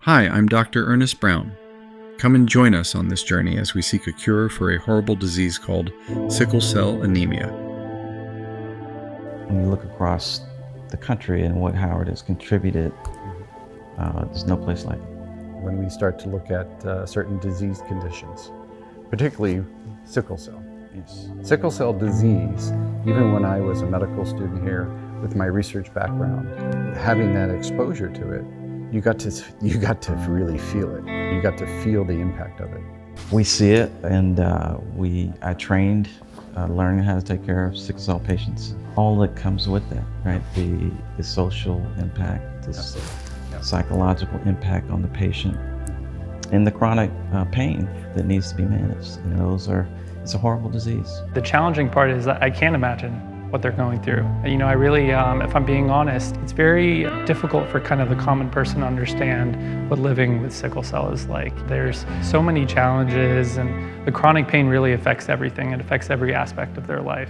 Hi, I'm Dr. Ernest Brown. Come and join us on this journey as we seek a cure for a horrible disease called sickle cell anemia. When you look across the country and what Howard has contributed, there's no place like it. When we start to look at certain disease conditions, particularly sickle cell. Yes. Sickle cell disease, even when I was a medical student here with my research background, having that exposure to it, you got to really feel it. You got to feel the impact of it. We see it, and I trained learning how to take care of sickle cell patients. All that comes with that, right? The social impact, the psychological impact on the patient, and the chronic pain that needs to be managed. And it's a horrible disease. The challenging part is that I can't imagine what they're going through. I really, if I'm being honest, it's very difficult for kind of the common person to understand what living with sickle cell is like. There's so many challenges, and the chronic pain really affects everything. It affects every aspect of their life.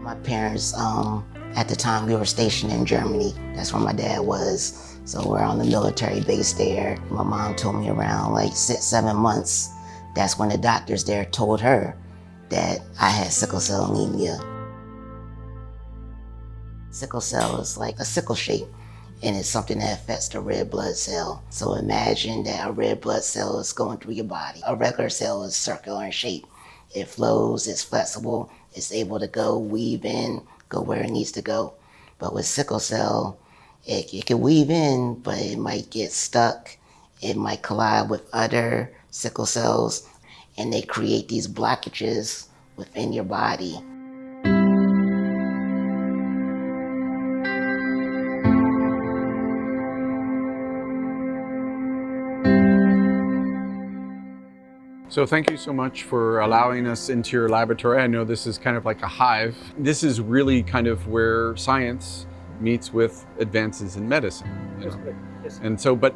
My parents, at the time we were stationed in Germany. That's where my dad was. So we're on the military base there. My mom told me around like 6-7 months, that's when the doctors there told her that I had sickle cell anemia. Sickle cell is like a sickle shape, and it's something that affects the red blood cell. So imagine that a red blood cell is going through your body. A regular cell is circular in shape. It flows, it's flexible, it's able to go, weave in, go where it needs to go. But with sickle cell, it can weave in, but it might get stuck. It might collide with other sickle cells, and they create these blockages within your body. So thank you so much for allowing us into your laboratory. I know this is kind of like a hive. This is really kind of where science meets with advances in medicine. Yes. And so, but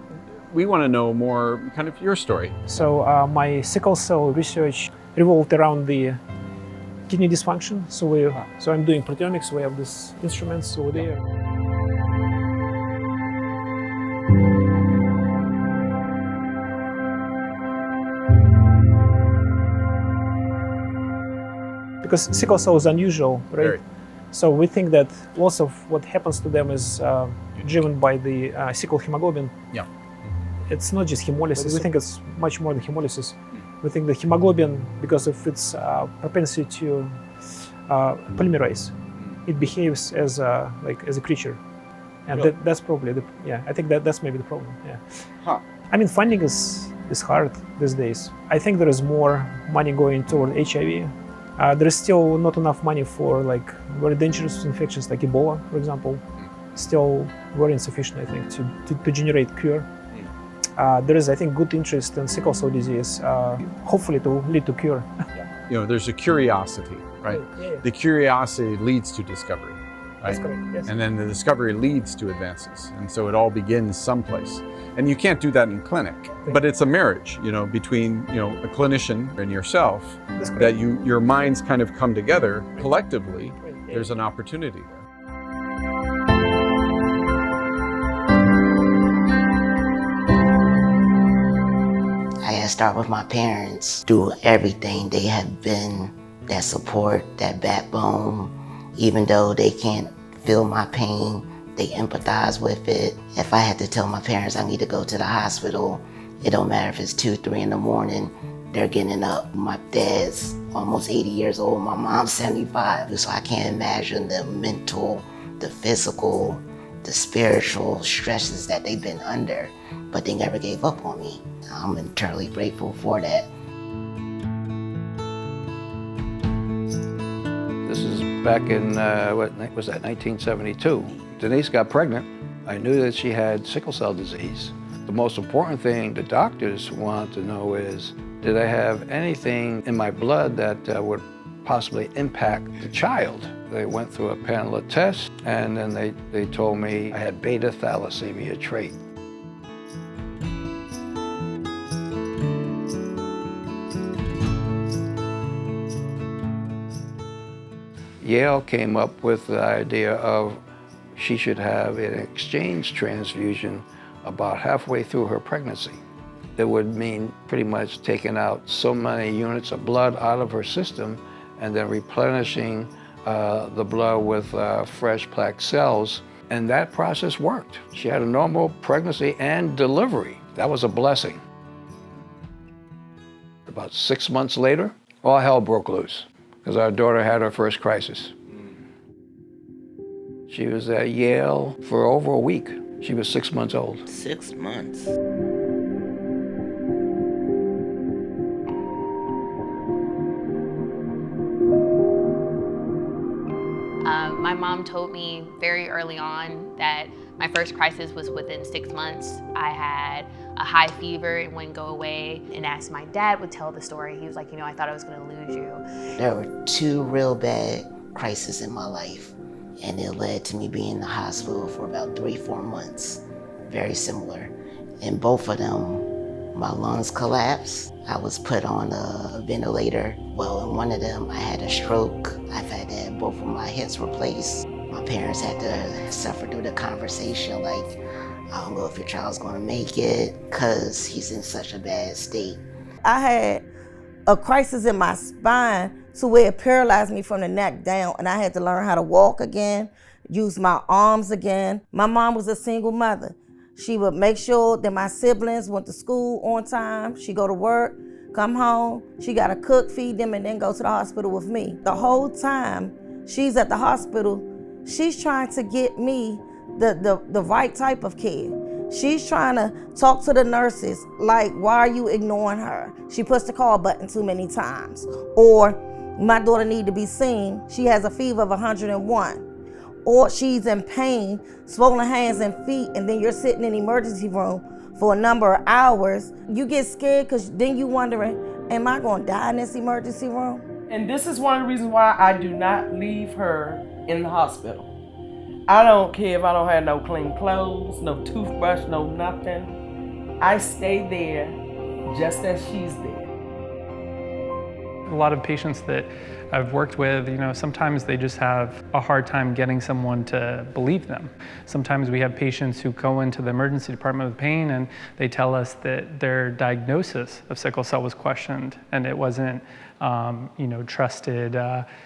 we want to know more kind of your story. So my sickle cell research revolved around the kidney dysfunction. So I'm doing proteomics. We have these instruments over there. Because sickle cell is unusual, right? Very. So we think that lots of what happens to them is driven by the sickle hemoglobin. Yeah. It's not just hemolysis. We think it's much more than hemolysis. We think the hemoglobin, because of its propensity to polymerize, it behaves as a creature, and Really? that's probably I think that's maybe the problem. Yeah. Huh. I mean, funding is hard these days. I think there is more money going toward HIV. There is still not enough money for like very dangerous infections like Ebola, for example. Still very insufficient, I think, to generate cure. There is, I think, good interest in sickle cell disease, hopefully to lead to cure. There's a curiosity, right? Yeah. The curiosity leads to discovery, right? That's correct, yes. And then the discovery leads to advances. And so it all begins someplace. And you can't do that in clinic, but it's a marriage, between, a clinician and yourself, That's correct. that your minds kind of come together collectively. Right, yeah. There's an opportunity there. I had to start with my parents, do everything. They have been that support, that backbone. Even though they can't feel my pain, they empathize with it. If I had to tell my parents I need to go to the hospital, it don't matter if it's 2-3 in the morning, they're getting up. My dad's almost 80 years old, my mom's 75, so I can't imagine the mental, the physical, the spiritual stresses that they've been under, but they never gave up on me. I'm eternally grateful for that. This is back in, what was that, 1972. Denise got pregnant. I knew that she had sickle cell disease. The most important thing the doctors wanted to know is, did I have anything in my blood that would possibly impact the child? They went through a panel of tests, and then they told me I had beta thalassemia trait. Yale came up with the idea of she should have an exchange transfusion about halfway through her pregnancy. It would mean pretty much taking out so many units of blood out of her system and then replenishing the blood with fresh plaque cells. And that process worked. She had a normal pregnancy and delivery. That was a blessing. About 6 months later, all hell broke loose because our daughter had her first crisis. She was at Yale for over a week. She was 6 months old. 6 months. My mom told me very early on that my first crisis was within 6 months. I had a high fever, it wouldn't go away. And as my dad would tell the story, he was like, I thought I was gonna lose you. There were 2 real bad crises in my life, and it led to me being in the hospital for about 3-4 months. Very similar. In both of them, my lungs collapsed. I was put on a ventilator. Well, in one of them, I had a stroke. I've had to have both of my hips replaced. My parents had to suffer through the conversation like, I don't know if your child's gonna make it because he's in such a bad state. I had a crisis in my spine to where it paralyzed me from the neck down, and I had to learn how to walk again, use my arms again. My mom was a single mother. She would make sure that my siblings went to school on time. She'd go to work, come home. She got to cook, feed them, and then go to the hospital with me. The whole time she's at the hospital, she's trying to get me the right type of care. She's trying to talk to the nurses like, why are you ignoring her? She puts the call button too many times. Or my daughter need to be seen. She has a fever of 101. Or she's in pain, swollen hands and feet, and then you're sitting in the emergency room for a number of hours. You get scared because then you wondering, am I gonna die in this emergency room? And this is one of the reasons why I do not leave her in the hospital. I don't care if I don't have no clean clothes, no toothbrush, no nothing. I stay there just as she's there. A lot of patients that I've worked with, sometimes they just have a hard time getting someone to believe them. Sometimes we have patients who go into the emergency department with pain and they tell us that their diagnosis of sickle cell was questioned and it wasn't trusted.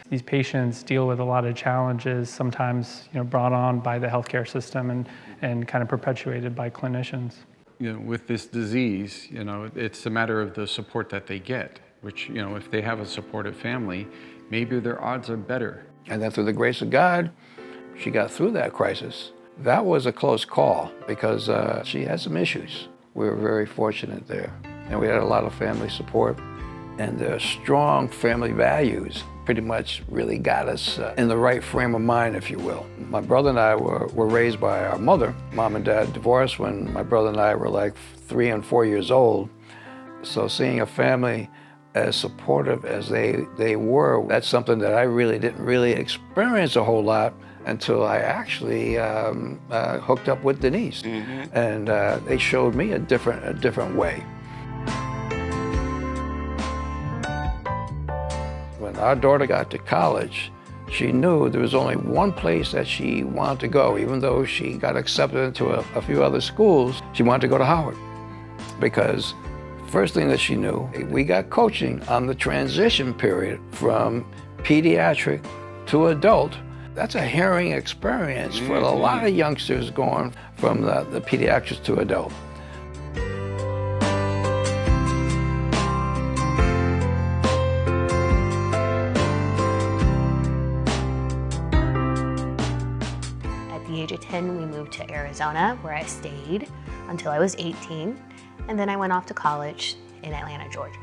These patients deal with a lot of challenges, sometimes brought on by the healthcare system and kind of perpetuated by clinicians. With this disease, it's a matter of the support that they get, which, if they have a supportive family, maybe their odds are better. And then through the grace of God, she got through that crisis. That was a close call because she had some issues. We were very fortunate there. And we had a lot of family support. And the strong family values pretty much really got us in the right frame of mind, if you will. My brother and I were raised by our mother. Mom and dad divorced when my brother and I were like 3 and 4 years old. So seeing a family as supportive as they were, that's something that I didn't really experience a whole lot until I actually hooked up with Denise. Mm-hmm. And they showed me a different way. When our daughter got to college, she knew there was only one place that she wanted to go. Even though she got accepted into a few other schools, she wanted to go to Howard. Because first thing that she knew, we got coaching on the transition period from pediatric to adult. That's a harrowing experience for a lot of youngsters going from the pediatrics to adult. At the age of 10, we moved to Arizona, where I stayed until I was 18. And then I went off to college in Atlanta, Georgia.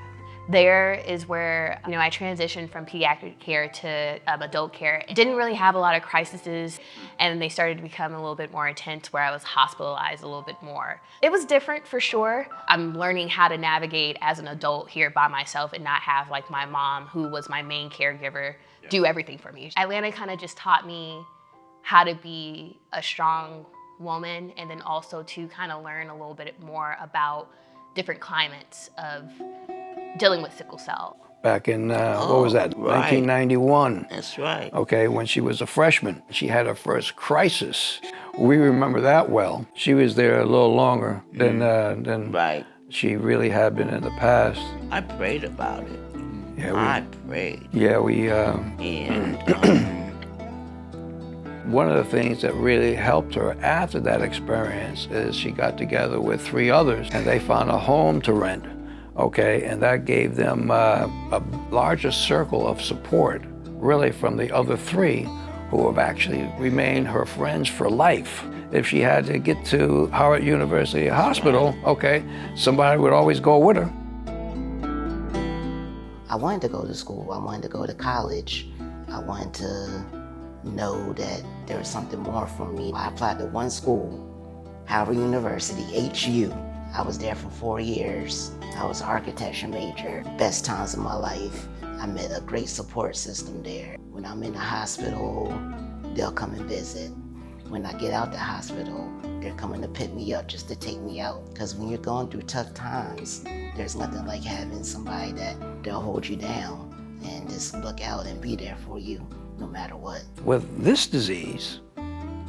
There is where I transitioned from pediatric care to adult care. It didn't really have a lot of crises, and they started to become a little bit more intense where I was hospitalized a little bit more. It was different for sure. I'm learning how to navigate as an adult here by myself and not have like my mom, who was my main caregiver, do everything for me. Atlanta kind of just taught me how to be a strong woman, and then also to kind of learn a little bit more about different climates of dealing with sickle cell. back in, what was that, right. 1991. That's right. Okay, when she was a freshman. She had her first crisis. We remember that well. She was there a little longer than Right. she really had been in the past. I prayed about it. Yeah, I prayed. Yeah, we, And one of the things that really helped her after that experience is she got together with 3 others and they found a home to rent, okay? And that gave them a larger circle of support, really, from the other 3 who have actually remained her friends for life. If she had to get to Howard University Hospital, okay, somebody would always go with her. I wanted to go to school. I wanted to go to college. I wanted to know that there was something more for me. I applied to one school, Howard University, HU. I was there for 4 years. I was an architecture major. Best times of my life. I met a great support system there. When I'm in the hospital, they'll come and visit. When I get out the hospital, they're coming to pick me up just to take me out. Because when you're going through tough times, there's nothing like having somebody that'll hold you down and just look out and be there for you no matter what. With this disease,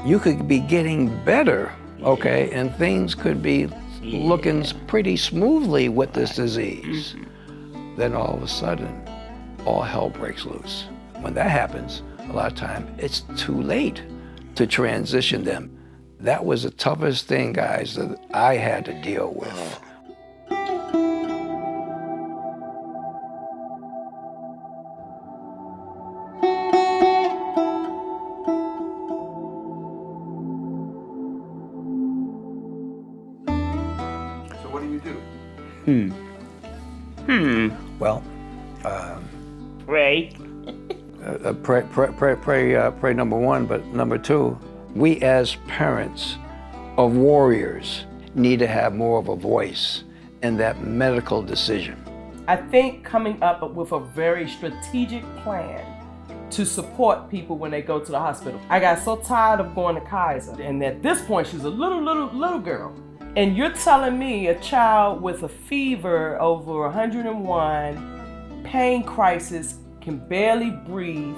you could be getting better, okay, and things could be looking pretty smoothly with this disease. Then all of a sudden, all hell breaks loose. When that happens, a lot of time, it's too late to transition them. That was the toughest thing, guys, that I had to deal with. So what do you do? Well, Pray. pray number 1, but number 2, we as parents of warriors need to have more of a voice in that medical decision. I think coming up with a very strategic plan to support people when they go to the hospital. I got so tired of going to Kaiser, and at this point she's a little girl. And you're telling me a child with a fever over 101, pain crisis, can barely breathe,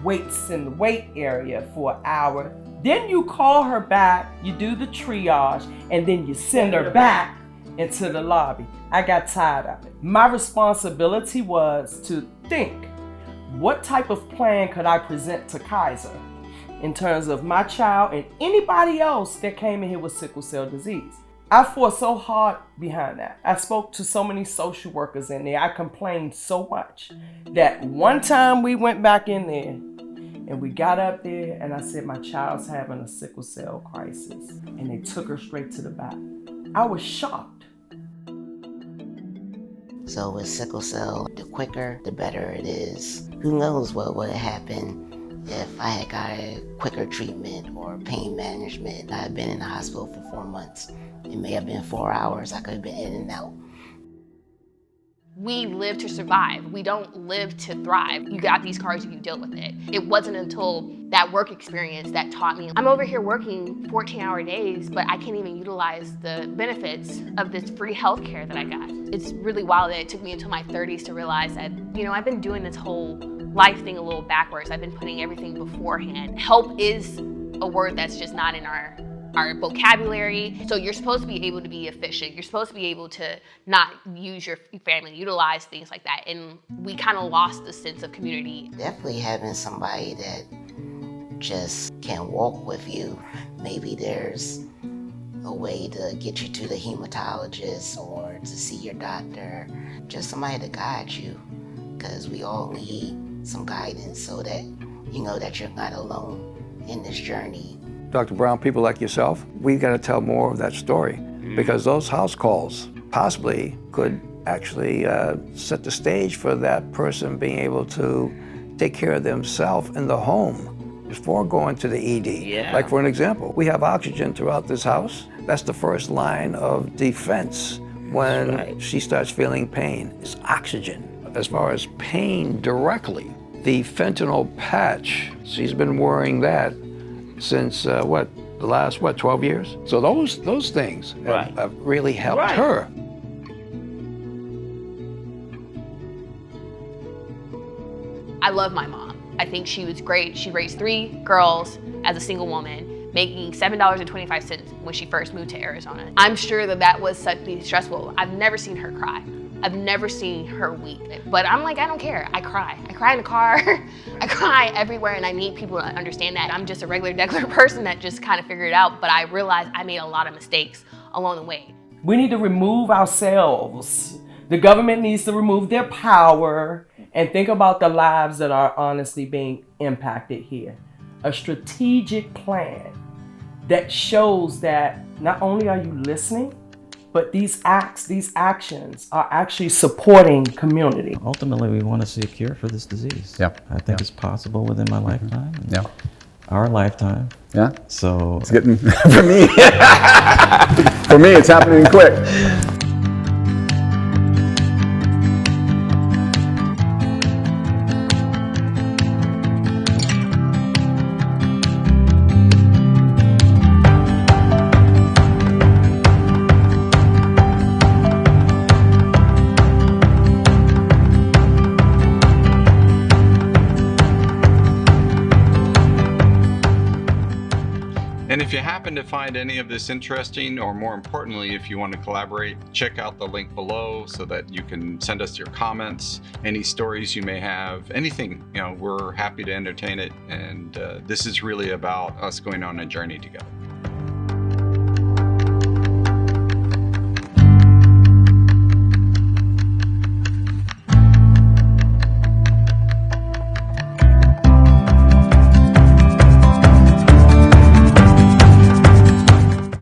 waits in the wait area for an hour. Then you call her back, you do the triage, and then you send her back into the lobby. I got tired of it. My responsibility was to think, what type of plan could I present to Kaiser in terms of my child and anybody else that came in here with sickle cell disease? I fought so hard behind that. I spoke to so many social workers in there. I complained so much that one time we went back in there and we got up there and I said, my child's having a sickle cell crisis. And they took her straight to the back. I was shocked. So with sickle cell, the quicker, the better it is. Who knows what would have happened if I had got a quicker treatment or pain management. I had been in the hospital for 4 months. It may have been 4 hours. I could have been in and out. We live to survive. We don't live to thrive. You got these cards and you deal with it. It wasn't until that work experience that taught me. I'm over here working 14-hour days, but I can't even utilize the benefits of this free healthcare that I got. It's really wild that it took me until my 30s to realize that, I've been doing this whole life thing a little backwards. I've been putting everything beforehand. Help is a word that's just not in our vocabulary. So you're supposed to be able to be efficient. You're supposed to be able to not use your family, utilize things like that. And we kind of lost the sense of community. Definitely having somebody that just can walk with you. Maybe there's a way to get you to the hematologist or to see your doctor. Just somebody to guide you, because we all need some guidance so that you know that you're not alone in this journey. Dr. Brown, people like yourself, we've got to tell more of that story, because those house calls possibly could actually set the stage for that person being able to take care of themselves in the home before going to the ED. Yeah. Like for an example, we have oxygen throughout this house. That's the first line of defense when she starts feeling pain, is oxygen. As far as pain directly, the fentanyl patch, she's been wearing that since the last 12 years? So those things have really helped her. love my mom. I think she was great. She raised 3 girls as a single woman, making $7.25 when she first moved to Arizona. I'm sure that that was suddenly stressful. I've never seen her cry. I've never seen her weep. But I'm like, I don't care. I cry. I cry in the car. I cry everywhere, and I need people to understand that. I'm just a regular person that just kind of figured it out, but I realized I made a lot of mistakes along the way. We need to remove ourselves. The government needs to remove their power and think about the lives that are honestly being impacted here. A strategic plan that shows that not only are you listening, but these actions are actually supporting community. Ultimately, we want to see a cure for this disease. Yeah. I think it's possible within my lifetime. and Yeah. Our lifetime. Yeah. So It's getting, for me, for me, it's happening quick. And if you happen to find any of this interesting, or more importantly, if you want to collaborate, check out the link below so that you can send us your comments, any stories you may have, anything, we're happy to entertain it. And this is really about us going on a journey together.